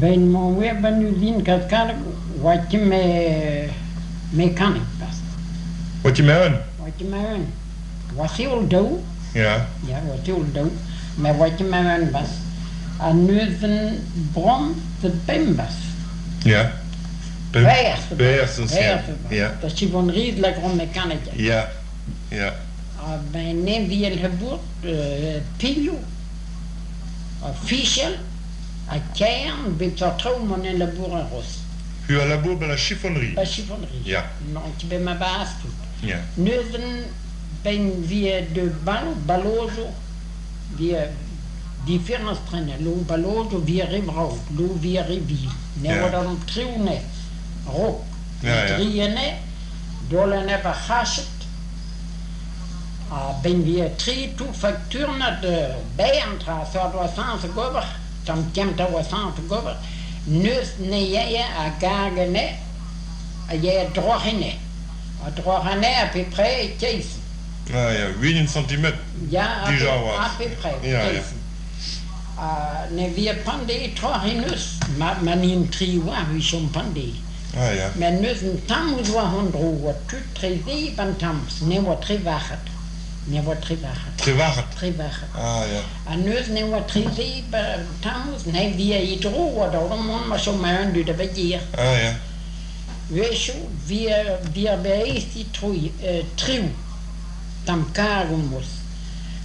Ben mon weer ben nu zien kaskade wat je mechanic was. Wat je met hun? Wat je met hun. Was heel dood. Ja. Ja, was heel dood. Maar wat je met hun was. En nu is een bron de Bimbas. Ja. Beheersen. Ja. Dat is gewoon redelijk om mechanic. Ja. Ja. Bij neem wie een geboort, Pilio, Fischel, Kern, bij Trauman in Labour Ros. U à labour bij la chiffonnerie. Bij chiffonnerie. Ja. Non, je bent mijn baas toe. Ja. Nu ben we de Balozo, die firmas trainen, lo Balozo via Ribrau, lo via Rivi. Ne wordt dan triune, rok, driene, dolle never hashet. Ben we drie toe factuur naar de bijentra, zo was aan te gober, dan komt er was aan te gober. Nu ne jij a gagene, a jij drogene. A drogene à peu près 15. Ah ja, 8 centimeter. Ja, à peu près. Ja, ja. Ne wir pande troginus, maar niet drie waar we zo'n pande. Ah ja. Men nu een tam zo hondro, wat tu treze van tams, ne wat trevachet. Ne wat trevachet. Trevachet. Trevachet. Ah ja. En nu ne wat treze tams, ne wir hydro wat allemaal maar zo maar een duurde bij hier. Ah ja. Weet je, wir bereist die trio, tam karumus.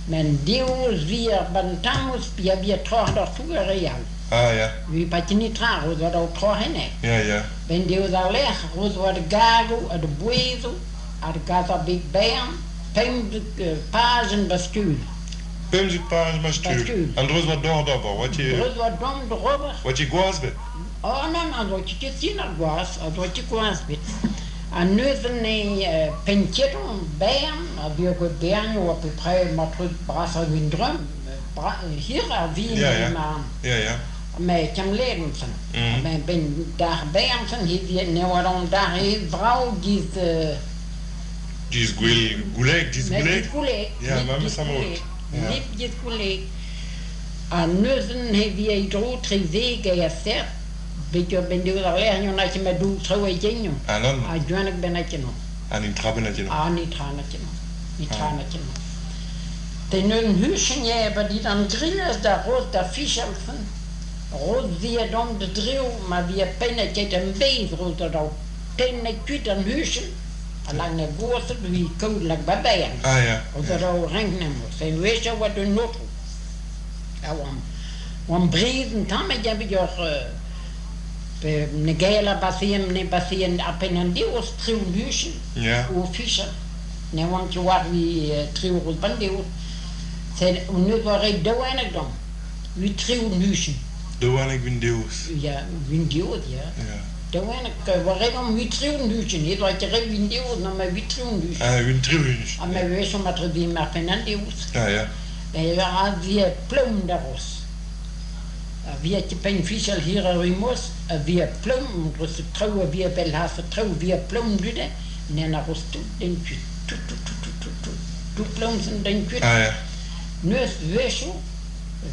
Men Deus wir bantamus, wir troch doch real. Ah ja. We patinitra, roos wat ook troch henne. Ja ja. Ben Deus aleg, roos wat gago, de buezo, de gaza big bam, pem de pagen bascule. Pem de pagen bascule. En roos wat door dabber, wat je... Roos wat dom de robber. Wat je guas bent. Oh non, wat je zien naar guas, wat je guas bent. En nu zijn de pentjetten bam, we hebben bam op peu près notre brasser een drum, hier wie maar. Ja ja. Maar ik heb leren zijn. Maar ben daar bam zijn, hier nu dan daar een vrouw die is gouleg. Ja, maar met samen. Niet gouleg. En nu zijn we drie geëerd. Beetje ben je er alleen dat je met doet trouwen je. Ah non. Johan ben ik nog. Ah niet trappen dat je nog. Ah niet tranen je nog. Niet tranen je nog. Den een huisje hebben die dan grillen daar rood daar fischelfen. Rood wie dan de drill, maar wie pennetje een beet rood dat ook. Ten ik kwijt een huisje. Lang de gozer wie kodelijk bij bijen. Ah ja. Of dat ook renkenen moet. Zijn weet je wat de nood. Ja, want breden dan met je weer negela basien apenas Deus triunhuschen o fischer ne want je wat wie triurus bandeus c'est nu waar de weinig dan wie triunhuschen de weinig windeus ja windeus ja de weinig waar dan wie triunhuschen niet wat je windeus dan maar wie triunhuschen ah wie triunhuschen maar we weten maar dat wie maar apenas Deus ja ja we waren wie plum daaros. Wir haben Fischer hier rimos, wir plum, das Traue, wir belhasse Traue, wir plum düde, ne na rostu den du plum sind den Küt. Ah ja. Nus weschu,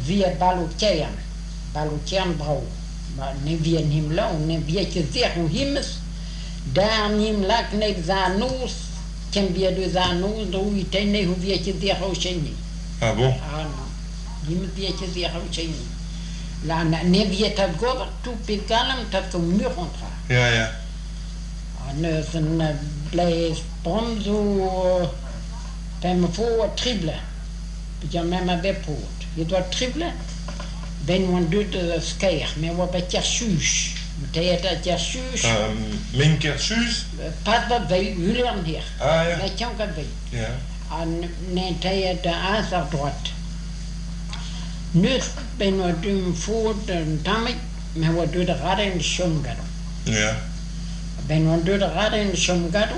wir balutieren brau. Maar ne wir nim lau, ne wir gezerru himes, da nim lak ne zanus, ken wir du zanus, do itene hu wir gezerru cheni. Ah bon? Ah non. Nim wir gezerru cheni. La ne vieta gover tu pigalam dat een muur ontra. Ja ja. En een blijf bomzo ben voor triple. Je met me bepoort. Je doet triple. Ben one doet de skeer, maar wat bij cherchus. Moet dat cherchus. Mijn cherchus. Pas wat wij jullie hier. Ah ja. Dat kan ik bij. Ja. En nee dat de aanzag droit. Nu ben we doen voor de dame, maar we doen de raden in de Schumgado. Ja. Ben we doen de raden in de Schumgado,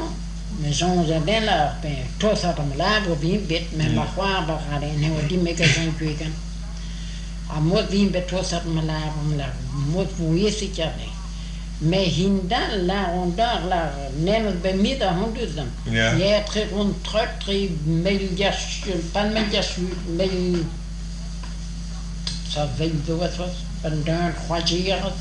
we zijn ze dan là, ben tous à me laver, we bid, maar maar waar we raden, en we die maken zijn kweken. Amot we bid tous à me laver, moet we je zeker nee. Maar hindan la onder la, nemen bij midden honderden. Ja. Je trekt rond terug, miljard, pas miljard, miljard. Ça veut dire wat van daar 3 jaar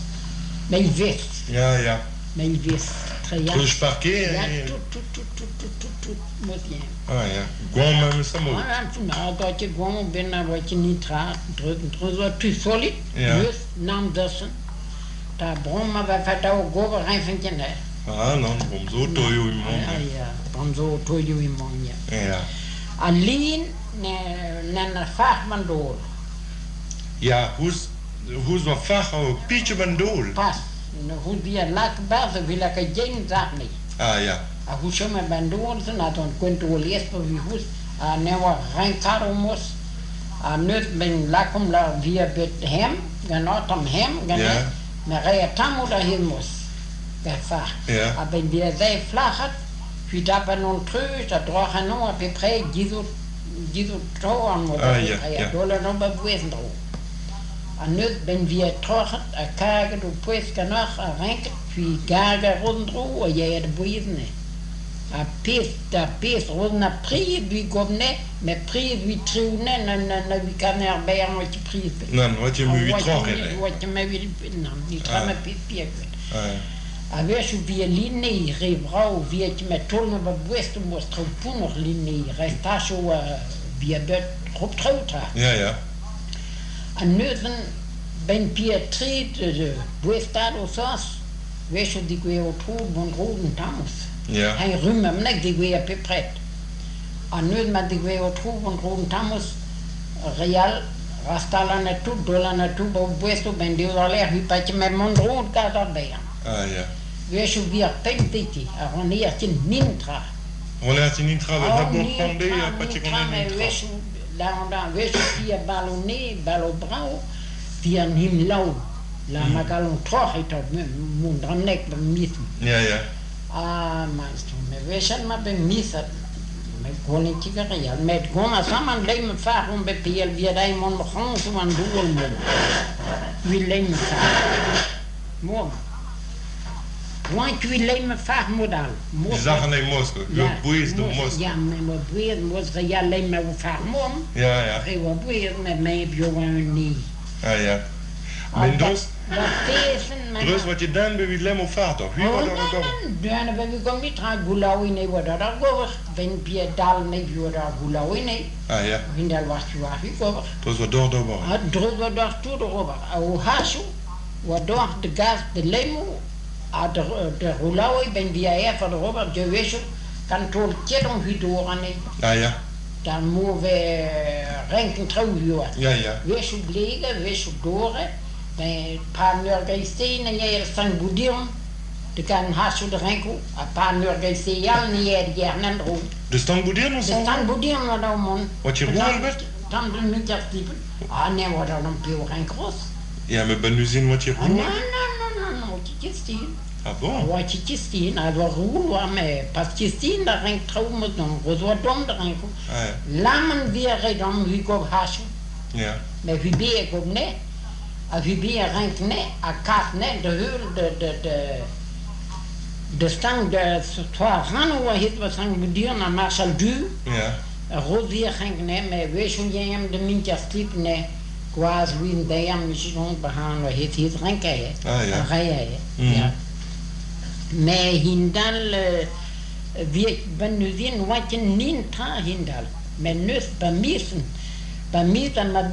Mijn wist. Ja. Mijn wist. Terug parquet? Ja, tout, moet je. Ah ja, gewoon met mijn samen. Nou, dat je gewoon binnen wat je niet raakt, terug wat tu solid, dus nam dessen. Daar brommen we vet ook over een van je net. Ah, non, om zo toe je in mon. Ja, om zo toe je in mon, ja. Alleen, naar vaagman door. Ja, hoe wat vaag ook pietje van doel. Pas, hoe die laat bazen, wil ik het geen zaak niet. Ah ja. Hoe zo met mijn door, dan kunt u lezen voor wie goed. Nu was geen karomos. Nu ben lakum la via bet hem, genoot hem, genoot. Maar hij tamu daar heen moest. Gevaar. Ja. Ben die zij vlagget, wie dat ben ontruist, dat drogen nog op je prei, die trouw aan moet. Ja. Dolle nog bewezen trouw. En nu ben we terug, kijken hoe precies genoeg, renken, wie gaga rondroe, en jij de boeien. Dat pees rond naar prijs, wie komt niet, met prijs wie trouw niet, en wie kan erbij aan wat je prijs bent. Nee, wat je me weer terug in. Wat je me weer binnen, niet gaan met piep. En weet je, wie linie, vrouw, wie je met tonnen bewust moest, toen nog linie, resta zo, wie dat op trouwt. Ja. En nu ben Pietri, de Buestado Sas, weet je, die weer op roden tamus. Ja. Hij ruimde hem niet, die weer pepret. En nu met die weer op roden tamus, real, rastala naartoe, dolla naartoe, Buesto ben die allerlei, wie patje met mijn rood gaat erbij. Ah ja. Weet je, wie pent dit, en wanneer je niet traagt. Wanneer je niet gaat, dat moet van die, patje kon niet traagt. Dan weet je, via ballonné, ballonbrauw, via een himlauw. La magalon toch het op mijn nek bemissen. Ja. Ah, man, me weet je, maar bemissen. Met gewoon een tigerial. Met gewoon samen leven vaak om bepeel, wie hij man gewoon zo aan doen moet. Wie leven vaak. Mooi. Want wie leven vaak moet al. Die zagen in Moskou. Je boeien de Moskou. Ja, maar boeien Moskou, ja, alleen maar vaak mom. Ja. Ik wil boeien met mij op jongen niet. Ah ja. Maar dus, dus wat je dan bij wie lemo vaart toch? Wie wordt dat ook? Dan ben ik ook niet aan gulaui nee wordt dat ook. Ben je dal nee wordt dat gulaui nee. Ah ja. Vindal was je waar ik over. Dus wat door. Druk wat door toe erover. Au hasu, wat door de gas de lemo. De gulaui ben die hij van erover. Je weet je kan toch keer om door aan nee. Ah ja. Dan moeten we renken trouwen. Ja. Wees je blegen, wees je door. Een paar nurgeisteen en jij staan boedieren. Dan kan haast de renkel. Een paar nurgeisteen en jij die aan de de stand boedieren of zo? De stand boedieren wat dan man. Wat je roer werd? Dan doen we niet dat typen. Ah nee, wat dan een pio renkeros. Ja, maar ben nu zien wat je roer? Nee, wat je steen. Ah bon? Wat je steen, dat was roer, maar pas je steen, dat renk trouwen met dan. Dat was dom de renkel. Lamen weer dan, wie komt haast. Ja. Maar wie ben ik ook niet. Als je weer renkt niet, a kaart niet, de heul, de stang, de twee ranen, wat heet wat stang bedienen, naar Marcel Du. Ja. Rood weer renkt niet, maar wees hoe jij hem de mintjes liep, nee. Quasi wie een dame misschien behaan, wat heet renken, hè. Ah ja. Rijden, ja. Maar hindal, wie ben nu zien, wat je niet tra hindal. Maar nu bemissen, maar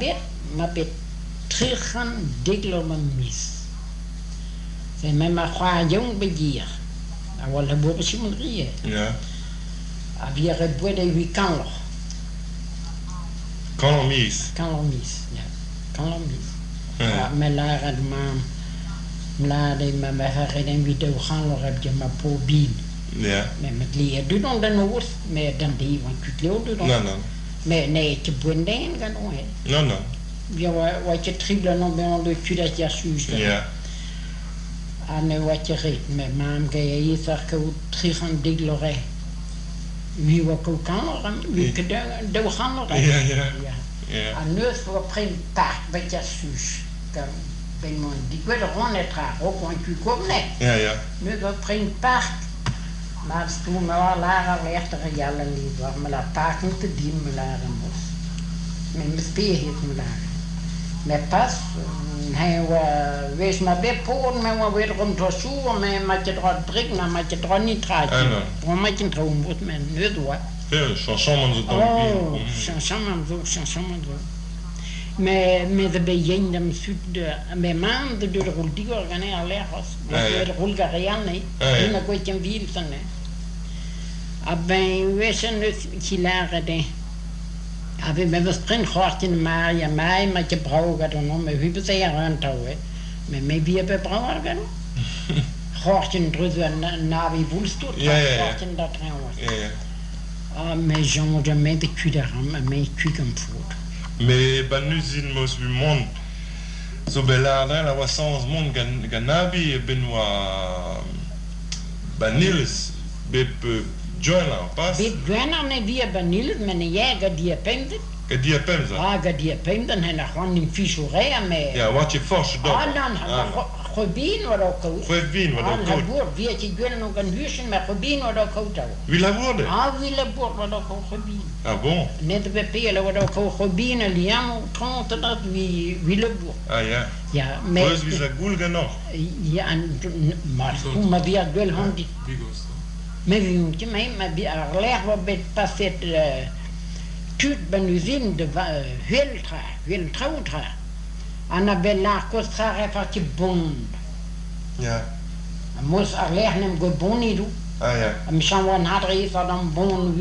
bet. Teruggaan, diklo mijn mis. Zijn met mijn gewoon jong begier. En wat de boven Simon rieën. Ja. En wie het boede wie kan nog. Kolomies. Ja. Kolomies. Ja, mijn laren de man. Mlade, maar we herreden wie de gaan nog heb je maar probeer. Ja. Met leer doet dan de noord, maar dan die want je leeuw doet dan. Nee. Maar nee, je boende in gaan nog hè. Nee. Ja, wat je triebelen nog bij ons doet, dat je suus. Ja. En wat je reed met maam, ga je hier zeggen, terug gaan digleren. Wie wat ook kan nog, wie kan gaan nog. Ja. En nu is het op een taak, wat je suus. Ben man, die wil er gewoon niet graag, ook want je komt niet. Ja. Nu is het op een park. Maar toen we al lagen echter jaren niet, waar me dat park niet te dienen me lagen moest. Met mijn speer heet me lagen. met pas, hij wees maar bij poren, maar we weer om te zoeken, maar je er drinken, maar je er niet gaat. Dan moet je trouwen, moet men niet doen. Ja, chanson man zo dan. Oh, chanson man zo. Met de begin dan zuid, met maanden door de roldier gaan allergens, door de rolgarian nee, en dan kon je een wiel zijn. Ben we zijn dus hilare de. Aber wenn wir es drin horchen mal, ja mai, maar je braucht dan nog, maar wie bezig aan touwen, maar wie brauchen dan? Horchen drüber na wie willst du? Horchen da drin was. Ah, mais j'en ai jamais vécu de ram, mais tu comme foot. Mais ben usine musulman, so belada la wasans mon ganabi benwa banilis bep joiner pas. Bep joiner ne wie banilis, men jäger die pendet. Die pemza. Ah, die pendet en gewoon in fischerij maar. Ja, wat je fors dan. Ah, dan Gebien wat ook koud. Gebien wat ook koud. Labor, weet je, ik nog een huisje met gebien wat ook koud houden. Wie laborde? Ah, wie labor wat ook koud gebien. Ah bon? Net bij pelen wat ook koud gebien en liam, trente dat wie labor. Ah ja. Ja, maar. Dus wie zijn goel genoeg? Ja, maar hoe maar wie wel honderd. Maar wie moet je mij, maar wie leg wat bij passet tuut ben u zien de heel trouwtra. Ana bella kostra refati bond. Ja. Moest alleen go boni do. Ah ja. Misschien wel hadden is dan bon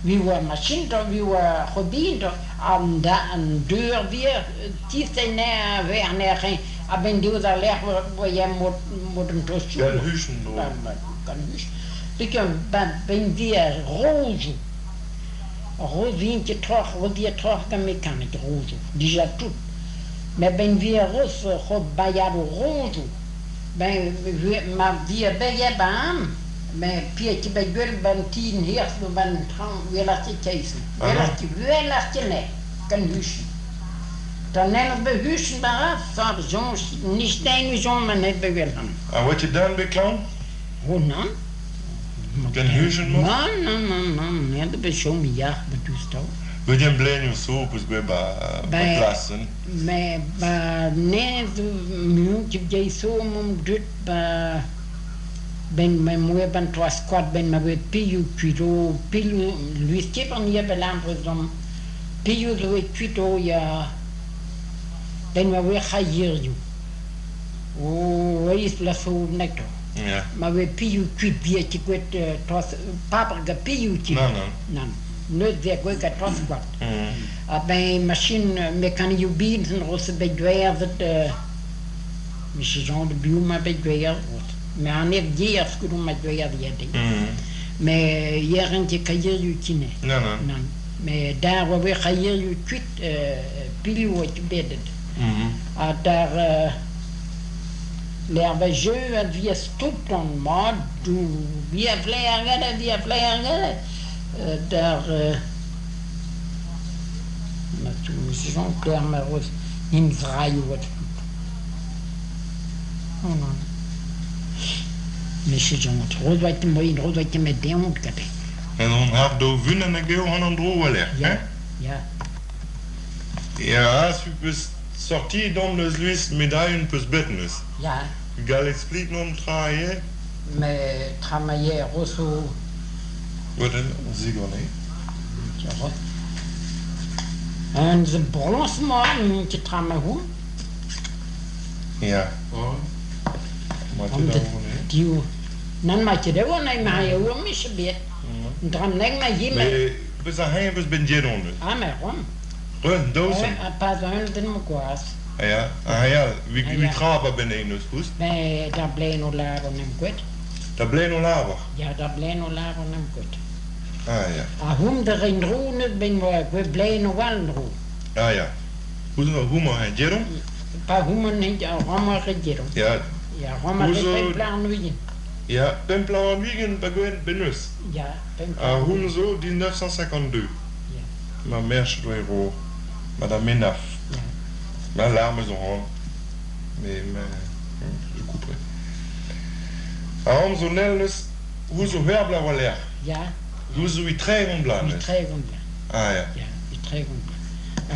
wie we machine dan wie we gebied aan de deur weer tief naar weer naar geen. Ben die daar leg waar je moet een toast. Kan huizen doen. Kan huis. Ik ben weer roze. Roze terug kan mechanic roze. Die ja tout. Maar ben weer roze, god bayado roze. Maar weer ben je baan. Maar Pietje bij Gul ben 10 heers, ben weer laat je kiezen. Weer laat je nee, kan huizen. Dan nemen we huizen maar af, soms niet steeds zo, maar niet bij Wilhelm. En wat je dan bij clown? Hoe dan? Kan huizen moet? Nee, dat is zo mijn jacht, wat doe je toch? Wil je een blij zo op bij klassen? Maar nee, je hebt zo moet ben mijn moeder ben twee squad ben maar weer pilu lui skipper niet belangrijk dan pilu lui kwito ja ben maar weer ga hier jo o is la so netto ja maar weer pilu kwit bietje kwit tos paprika pilu kwit non nooit weer kwit tos squad ben machine mechanique bieden en rosse bij dweer dat misschien zo'n de buur maar bij dweer mais on est hier ce que nous m'a dit mais hier on était caillé du kiné non mais daar waar we caillé du kwit pili wat bedet daar l'herbe jeu en via tout ton mod du via flair daar maar toen is zo'n clair maar was in vrij wat Misschien zo'n rood met deemhoed kate. En dan heb je winnen en dan ga je aan droog leggen. Ja. Ja, als je dus sorti dan de Luis medaille plus business. Ja. Gal explique non travailler. Mais travailler rosso. Wat een zigoné. Ja. En ze bronze man je travaille hoe? Ja. Maar die nan maak je dat wel niet maar je hoort me beet. Dan denk maar je maar. We zijn hier dus ben je dan. Ah maar waarom? Run dozen. Pas een den me kwaas. Ja, wie trappen ben je dus goed? Nee, dat blijft nog later nem goed. Dat blijft nog later. Ja, dat blijft nog later nem goed. Ah ja. Hoe er in roen ben we blijven nog wel roen. Ah ja. Hoe maar het Jeroen? Pas hoe maar niet, maar het Jeroen. Ja. Ja, Roma is een plan wiegen. Ja, een plan wiegen bij benus. Ja, een plan. Hoe zo 1952. Ja. Maar meer euro. Maar dat min af. Ja. Maar laat me zo gaan. Mais je couperai. Alors, zo nelles, hoe zo herbla waler. Ja. Hoe zo i très on blanc. I très on blanc. Ah ja. Ja, i très on blanc.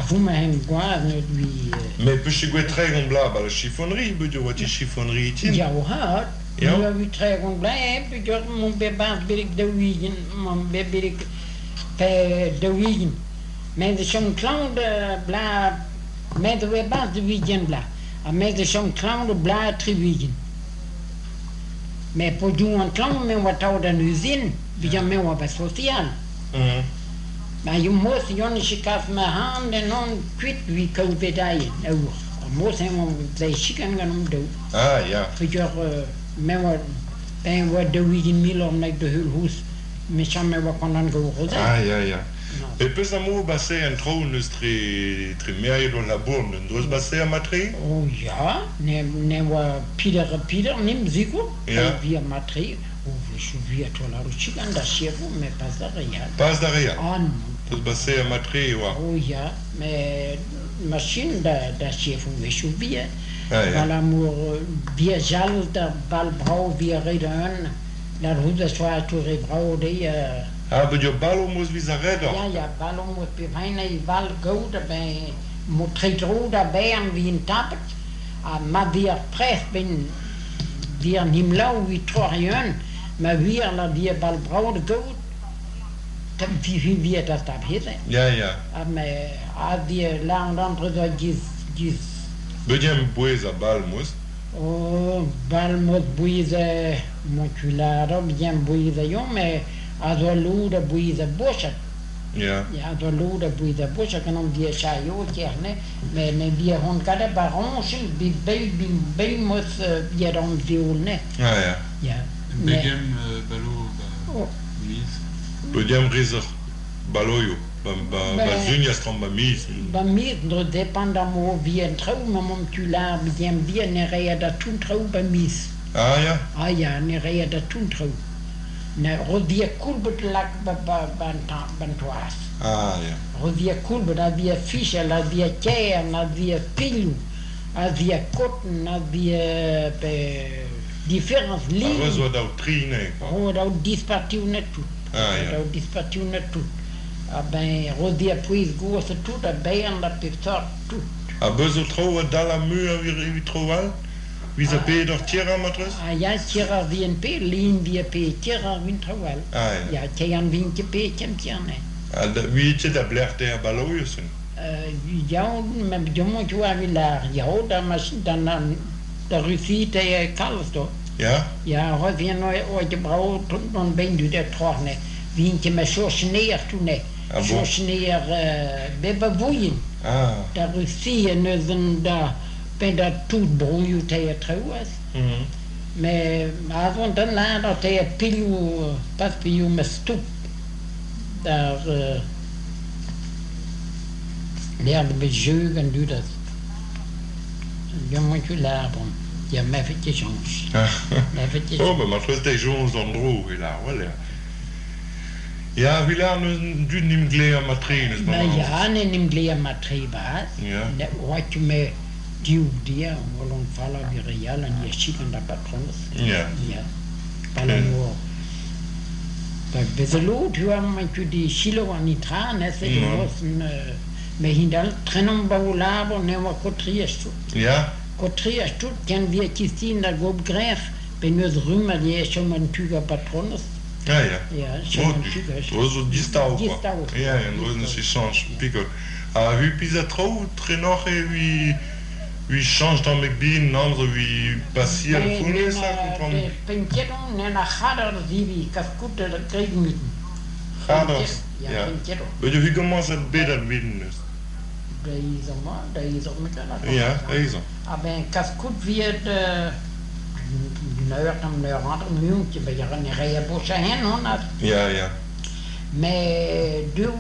Hoe me hem guard net wie... Mais puis je vais très en bla, la chiffonnerie, je veux dire, chiffonnerie, Ja, hoe hard? Ja. Ja, wie trek on blij, heb je mon bebaas ben ik de wiegen, mon ben ik de wiegen. Men de zo'n clown de bla, men de bebaas de wiegen bla. En men de zo'n clown de bla tri wiegen. Maar voor doen een clown men wat ouder nu zin, wie men wat sociaal. Maar je moet jongens kaf met handen non kwit wie kan bedaien. Nou, moet hem zij schikken gaan om doen. Ah, ja. Voor je men wat de wiegen mil om naar de hulhuis. Mais jamais va qu'on en go. Ah, ja, ja. Et puis ça m'a passé un trou très merveilleux dans la bourne. Nous avons passé à Matri? Oh ja, ne wa Peter nem zico. Ja. Via Matri. Oh, je via toi la ruchik anda chef, mais pas derrière. Pas derrière. Ah non. Nous avons passé à Matri, ouais. Oh ja, mais machine da chef, je suis via. Ah, ja. Voilà, moi, via jal da balbrau via reden. La route soit touré brau de Ah, maar je ballo moest wie zijn redder. ja, ballon moet bijna wel goed bij moet getro daarbij en wie een tapet. Maar weer pres ben weer niet lauw wie trorien, maar weer la weer bal braude goed. Dat wie dat heet. Ja, ja. Maar die lang andere dat gis. Ben je een boeze bal moest? Oh, bal moet boeze mocularo bien boeze jong, maar azualuda buida bocha. Ja. Ja, azualuda buida bocha que não dia chaio que né, mais dia hon cada baron sim bem mos dia om viol né. Ah, ja. Ja. Begem balo mis. Ben je een rizer baloyo. Ba zunjas van ba mis. Ba mis no depende mo bien trou mam tu la bien ne rea da tun trou ba mis. Ah, ja. Ah ja, ne rea da tun trou. Ne rodia kulbet lak bantoas. Ah, ja. Rodia kulbet, havia ficha, havia kern, havia pilho, havia cotton, havia diferentes Maar we linhas. zullen dat trainen. Roda dispartiu net tudo. Ah, ja. Roda dispartiu net tudo. Ben, rodia puis gosta tudo, bem anda pictor tudo. Ah, ben zo trouwen dans la muur weer trouwen. Wie ze Peter Tierra matras? Ah ja, tira vien pe, lin via pe, tira vin trouwel. Ah, ja. Ja, tejan vintje pe, kem tjerne. Ah, wie je dat blijft er baloyo zijn? Ja, maar je moet je wel willen. Ja, dan de Russie tegen Kalsto. Ja? Ja, had je nooit gebrouwen, dan ben je dat toch niet. Wintje met zo sneer toen niet. Ah, Zo bon? sneer, bewoeien. Ah. De Russie en dan ben dat toen broeien tegen trouwens. Maar dan later tegen pilju, pas pilju met stoep. Daar leerde bezeugen doet dat. Je moet je leren. Je hebt eventjes jongens. Eventjes. Oh, maar matras des jongens dan droog, là, voilà. Ja, wie lernen du niet meer matrines, Maar ja, en in gleer matribaas. Ja. Wat je met duw die, om vallen weer real en je schieten dat patrons. Ja. Ja. Palamo. Bezeloot, hoe man je die chilo aan die tranen, ze die moesten met hindal trennen bouwlabo, ne wat kotriërs toe. Ja? Kotriërs toe, kan weer kiezen dat go begrijp, ben je rummer die is zo'n een tuga patrons. Ja, ja. Ja, zo'n een tuga. Dat is distal, quoi. Distal. Ja, en dat is een change, pico. Ah, wie pisa trouw, traîneur, wie change dan met bien, andere wie passier, voelen, ça, comprendre? Pentjeron, en een gader die wie kaskute dat kreeg niet. Gaders, Ja, ja. pentjeron. Weet je, wie commence het beter winnen is? Deze met een Ja, deze. Aber een kaskut wird neuer muntje bij een reëbosje hen honderd. Ja, ja. Maar duur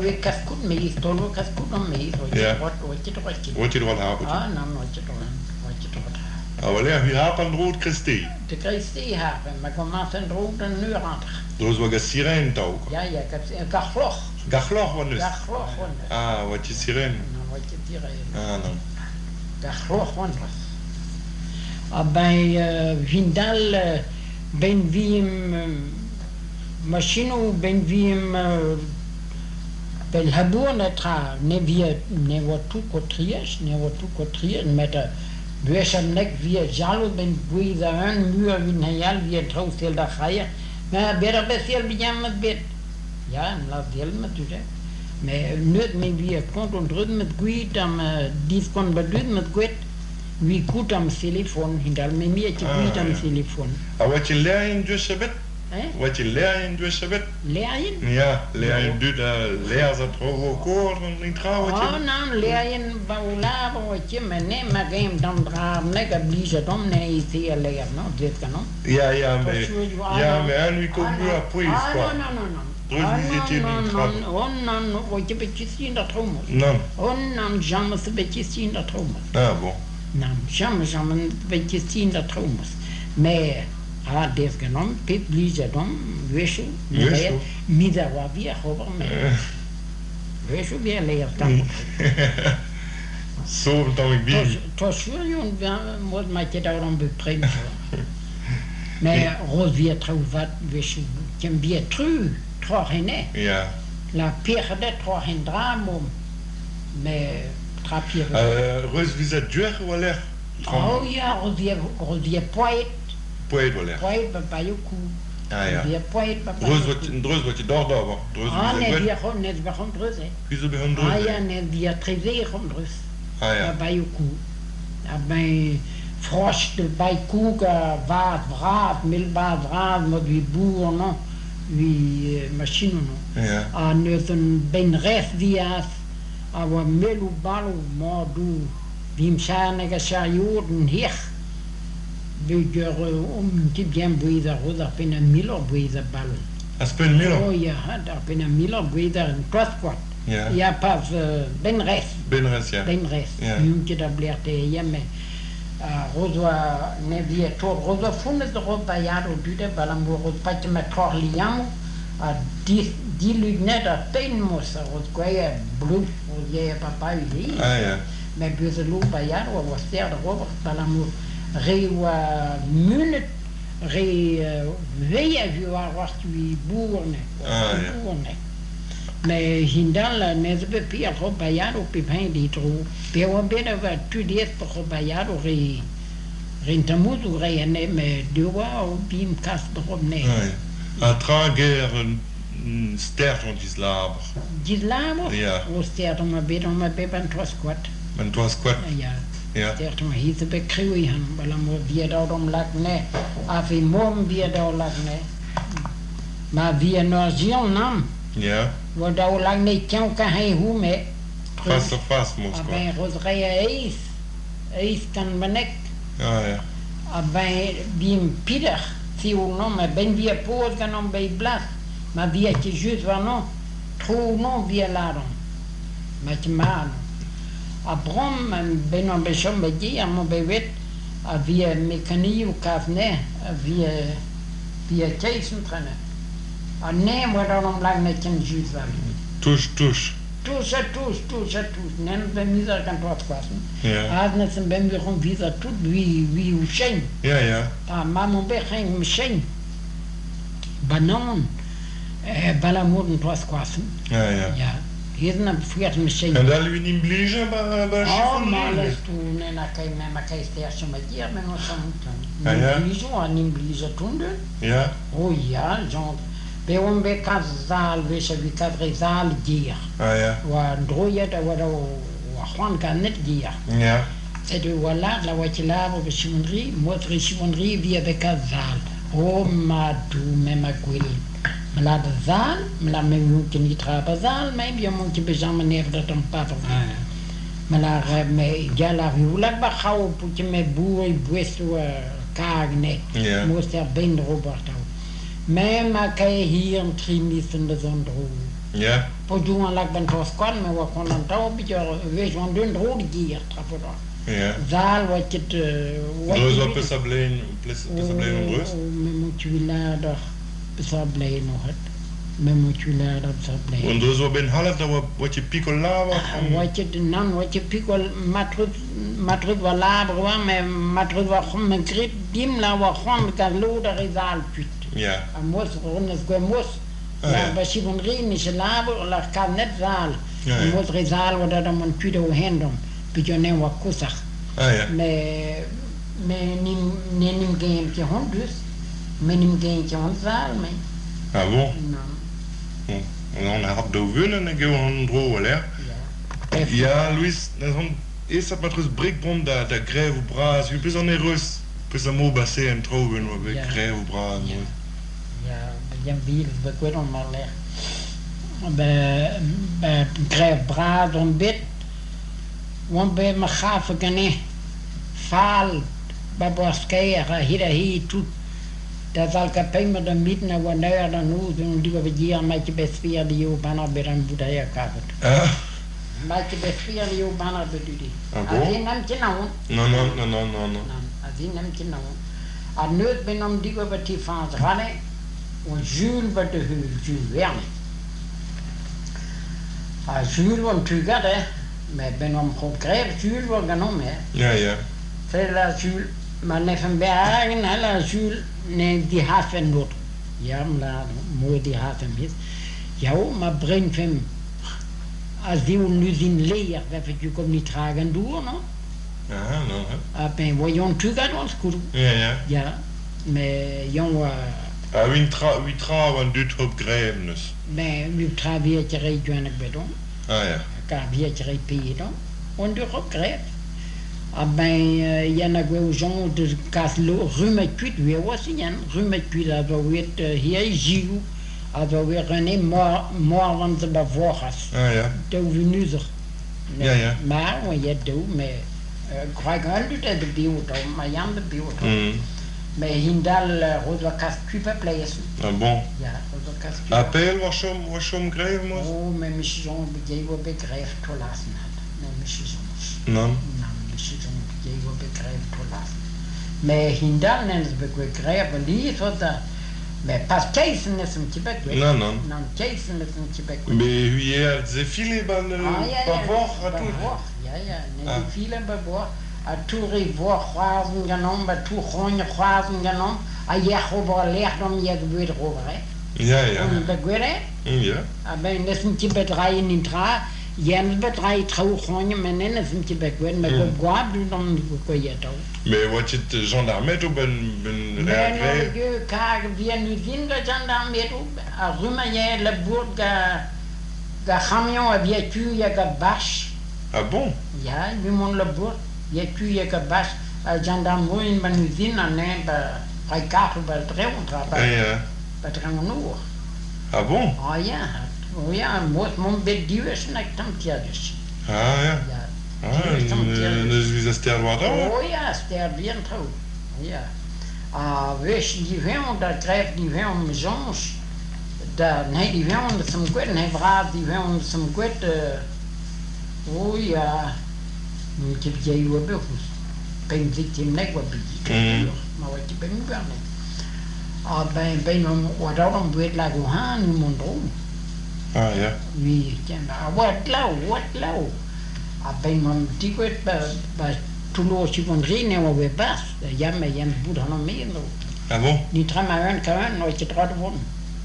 we kaskut mee, tollo kaskut om mee, Ja. wat je toch. Wat je er wat hebben. Ah, nou wat je toch. Aber ja, wie haben rood Christi? De Christie hebben, maar kom maar zijn rood en nu ander. Dat is wat een sirene tauken. Ja, ik heb een gachloch. Gachloch, wat is? Gachloch, Ah, wat je sirene. nou wat je direct. Ah, dan. Gachloch, bij Vindal ben wie machine ben wie Pel habur ne tra ne via ne watu kotrias met a buesam nek via jalo ben buida an muur win hayal via troustel da khaya ma bera bestial bijam met bit ja la del met tu mais nut me via kont und drüben met guit am dies kon bedüt met guit wie gut am telefon hindal me mir ti guit am telefon wat je leer dus sabet wat je leer dus sabet leer ja leer du leer za trovo koor in trouwt nan leer baula wat je me ne ma game dan dra ne ga blize dom ne is hier leer no dit kan no ja mais an wie kom nu apres quoi non, wat je beetje zien dat homo. Non. Non, jamais een beetje zien dat homo. Ah bon. Non, jamais een beetje zien dat homo. Maar dit genomen, pip blize dom, wees je, mida wa weer over me. Wees je weer leer dan. Zo dan ik ben. Toch je moet met je daar dan bepreken. Maar rood weer trouw wat wees je, ken weer terug. Ja. La pire de trois en drame, mais trapir. Reus vis a duer ou l'air? Oh ja, rodier poète. Poète ou l'air? Poète papa yoku. Ah ja. Rodier poète papa. Reus wat je dort d'or. Ah ne dia gewoon drus. Puis op een drus. Ah ja, ne dia treze gewoon drus. Ah ja. Papa yoku. Ah ben frost bij koeka, waard, braad, milbaard, braad, met wie boer, no. Wie machine no. Ja. Een ben recht dias, aber melu balu modu, bim sanega sayuden hier. Bijur ti bien buida roda pena milo buida balu. Aspen milo. Oh ja, daar pena milo buida en kwart. Ja. Ja pas ben recht. Ben recht ja. Ben recht. Ja. Jumtje da blerte jemme. Rosa ne via tot rosa fundet de roba jaro dude balambo rot patje met corlian a di lugnet a teen mosa rot kwaye bloed o je papa uli Ah ja. met buzelu ba jaro was der de roba balambo re minute re veia vu was tu bourne bourne mais hindal ne se pia roba jaro pipin di tro pero bene va tu dies por roba jaro re Rintamuzu reiene me duwa o bim kas drobne. A trager ster van die slaber. Die slaber? Ja. O ster ma beban tosquat. Men to squat. Ja. Ja. Ster ma hite be kriwi han bala mo via dom lakne. Afi mom via do lakne. Ma via no zion nam. Ja. Wo do lakne tjau ka hai hume. Face à face mos quoi. Ben rosreia eis kan manek. Ah ja. Ben bim pider, si o nome ben via pôr ganon bei blas, ma via que juste vraiment trop non via laron. Ma te mal. A brom ben on bechom be dia mo be wet a via mekaniu kafne via keisen trenne. A ne mo dan lang met ken juste vraiment. Touche. Tous, nem ben misa kan tot kwassen. Ja. Adnet zijn ben weer gewoon visa tot wie u zijn. Ja. Mamo be geen machine. Banan. Balamoden tot kwassen. Ja. Ja. Hier is een vierde machine. En dan lui niet bliegen bij Oh, maar les toen en dan kan je steeds zo met hier met ons aan. Ja. Niet blizen toen. Ja. Oh ja, zo. Bij ons bij kazal, wees je wie kadrizal gier. Ah ja. Wa droya da wada Juan kan net gier. Ja. C'est de voilà la watila bo chimondri, motre chimondri via de kazal. O ma du me ma kwil. Mla bazal, mla me mungkin itra bazal, me bi mungkin bezam neer dat een papa. Mla me gala vula ba khau puti me buoi buesto kagne. Moest er ben Robert. Me ma kai hier een trimis in de zon droog. Ja. Pojuan lak ben toskon me wa konan taw bi jo wees wan dun droog gier trapoda. Ja. Zaal wat je Dreus op is ableen Dreus? Me moet je lader besableen nog het. Me moet je lader besableen. En Dreus op ben half dat wat je pikol lava. Wat je nan wat je pikol matrut wa laber wa me matrut wa khum me grip dim la wa khum ka loder zaal put. Ja. A mos ronnes go mos Ja, bij Sibonrin is een laber, dat kan net zaal. Ja, Je ja. moet er zaal worden dan een kudo hendom. Beetje neem wat kusag. Ah ja. Me nim geentje hond dus. Me nim geentje hond zaal mee. Ah bon. Nou, En dan had de winnen en gewoon droog, hè? ja. Ja, Luis, dan is dat maar terug brikbom daar grève bras, je bent dan nerveus. Puis dat moet basé en trouwen, maar bij Ja. grève bras. Ja. Ja, jem biel, we kunnen maar leggen. Bij krijg braad en bit. Want bij me gaf ik een faal. Bij boskeieren, hier toe. Dat zal ik op met de midden en wanneer dan nu doen die we hier met je besfeer die je bijna bij een boerderij kaart. Ah, Met je besfeer die je bijna bij die. Ah, bon? Als je neemt je nou. non. Als je neemt je nou. Als nooit ben om die we die van raden. En Jules bij de huur, Jules Verne. Als Jules wordt natuurlijk hè. Maar ben om goed krijg, Jules wordt genomen hè. ja. C'est la Jules, maar neven bergen, la Jules, nee, die haven doet. Ja, maar mooi die haven is. Ja, maar brengt hem, als die nu zien leer, dat je komt niet tragen door, no? Ah, non, hè? Ben, we jong tugat ons goed. Ja. Ja, maar jong, Ah, wie trouwen dit op grijpnis. ben, we travaillent je region ik bedoel. Ah ja. Travaillent je repédon, on doet ook grijp. Ben, Jana Goujon, de Caslo, Rumecuit, wie was hij? Rumecuit, dat we weer hier Gilles, dat we weer René morgen te bevolgens. Ah ja. Dat we nu zeg. Ja. Maar, wat je doet, met, krijg je uit de buurt, maar Jan de buurt. Maar hindal, roze kastkupe plezen. Ah bon. Ja, roze kastkupe. Appel was om grijpen moest? Oh, maar misschien begreep we begrijp toelaten had. Nee, misschien. Non. Je wordt begrijpen toelaten. Maar hindal neemt ze begrijpen lief wat dat. Maar pas keisen is een tibek. Non. Non, keisen is een tibek. Mais hier, ze vielen bij de bavoch à tout. Ja, nee, die vielen bavoch. A toe rivoor glazen genomen, a toe groene glazen genomen. A je gewoon leert om je gebeurt over, hè. Ja. Om de gebeurt, Ja. Maar dat is een tibek draaien in tra. Jens bedrijf trouw gewoon, maar nee, dat is een tibek. Maar ik ga doen dan kun je het ook. Mais wat je de gendarme toe ben Maar nou, je kan weer nu zien dat gendarme toe. Rumen je le boert ga camion heb je tu je ga bas. Ah bon? Ja, je moet le boert. Je tu je ga bas. Gendarme moet je nu zien en nee, bij kaart bij het reuwen. Ja. Bij het reuwen oor. Ah bon? Oh ja, moet bij die is net dan dus. Ah ja. Ja. Ah, dus wie is dat wat ook? Oh ja, ster bien trouw. Ja. Wees die vijand, dat krijgt die vijand soms. Nee, die vijand is hem goed, hij vraagt die vijand is hem goed. Oh ja. Ik heb jij wel behoefte. Ben ik hem net wat beetje. Maar wat je bent nu wel niet. Ben hem wat dan weet laten gaan in mijn droom. Ah ja. Wie kent wat lauw. Ben man die goed bij Toulouse van Rijn en we bas. Jammer, boet nog meer. Ah bon? Niet maar een kan nooit je trouwde wonen.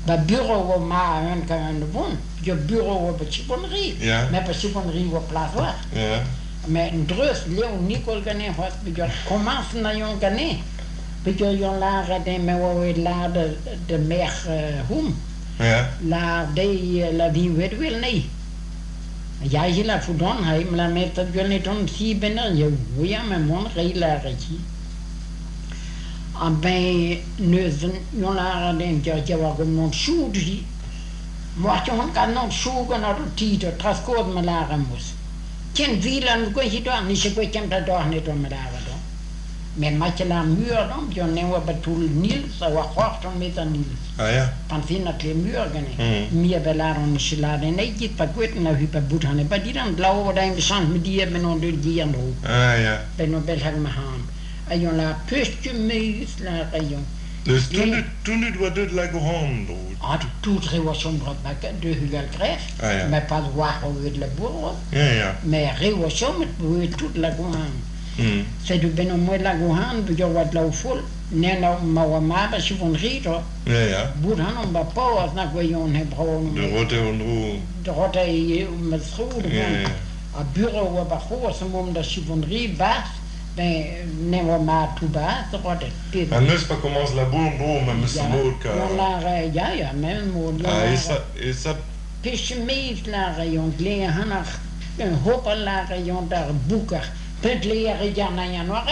Bij bureau maar een kan wonen. Je bureau op het chiffonier. Ja. Met het chiffonier op plaats waar. Ja. Met een drus, Leon Nicole gané was bij commence naar jong gané. Bij jong lager de me la de mer hum. Ja. La die weet wel nee. Ja, je laat voor dan hij, maar met dat wil niet dan zie binnen je hoe ja mijn man reilaartje. En bij neuzen jongen denk je wat ik nog zoet. Maar je kan nog zoeken naar de titel, transport me laren moest. Ken wielen kun je dan niet zo goed je dat toch niet om laren dan. Met wat je la muur dan, je neemt betul Niels, wat wacht dan met een Niels. Ah ja. Pan na kle muur gane. Meer belaron silade nee dit pa kwet na hu pa butane pa diran blauw da in sant met die men onder die aan ho. Ah ja. Ben no bel hag ma han. Ayon la pustje meus la ayon. Dus toen het wat dit like hand. Tout très was sombra de hugal gref. Ah ja. Mais pas voir au de la bourre. Ja. Mais re was som met tout la gohan. Se du ben mo la gohan bu jo wat lau ful. Ne na ma ba si von rito. Ja. Burhan ba po na go yon he braun. De rote und roe. De rote met schroede. A bureau wa ba ho so mom da si von ri ba. Ben ne ma tu ba de rote. Un neus pas commence la bourre, même ce mot que. Ja, même mot. Et ça. Pessimist la rayon glee hanach. Hopper la rayon daar boeker. Pet leren ja na januari.